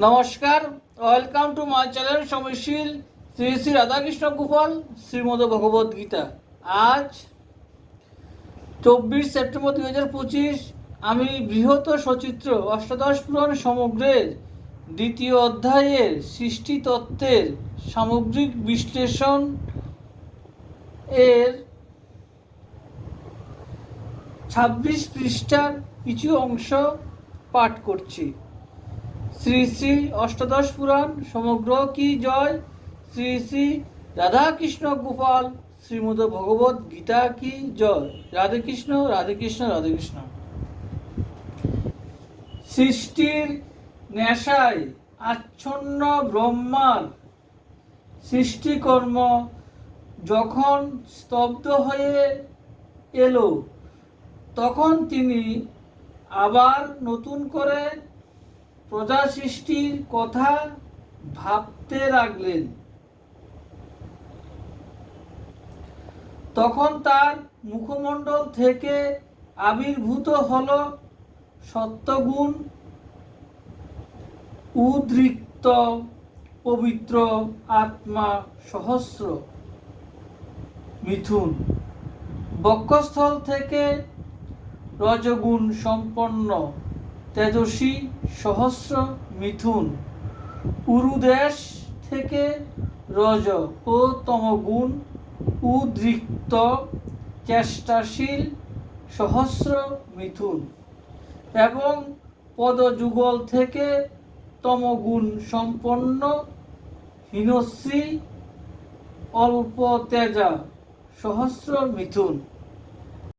নমস্কার, welcome to my channel সময়শীল শ্রী শ্রী রাধাকৃষ্ণ গোপাল শ্রীমদ ভগবদ গীতা। আজ 24 সেপ্টেম্বর 2025। আমি বৃহৎ সচিত্র অষ্টাদশ পুরাণ সমগ্রের দ্বিতীয় অধ্যায়ের সৃষ্টি তত্ত্বের সামগ্রিক বিশ্লেষণ এর 26 পৃষ্ঠার কিছু অংশ পাঠ করছি। শ্রী শ্রী অষ্টাদশ পুরাণ সমগ্র কি জয়, শ্রী শ্রী রাধাকৃষ্ণ গোপাল শ্রীমদ ভগবদ গীতা কি জয়। রাধে কৃষ্ণ, রাধে কৃষ্ণ, রাধে কৃষ্ণ। সৃষ্টির নেশায় আচ্ছন্ন ব্রহ্মার সৃষ্টিকর্ম যখন স্তব্ধ হয়ে এলো, তখন তিনি আবার নতুন করে প্রজা সৃষ্টির কথা ভাবতে লাগলেন। তখন তার মুখমণ্ডল থেকে আবির্ভূত হল সত্যগুণ উদ্রিক্ত পবিত্র আত্মা সহস্র মিথুন। বক্ষস্থল থেকে রজগুণ সম্পন্ন তেজস্বী সহস্র মিথুন। উরুদেশ থেকে রজ ও তমগুণ উদ্রিক্ত চেষ্টাশীল সহস্র মিথুন, এবং পদযুগল থেকে তমগুণ সম্পন্ন হীনশ্রী অল্প তেজা সহস্র মিথুন।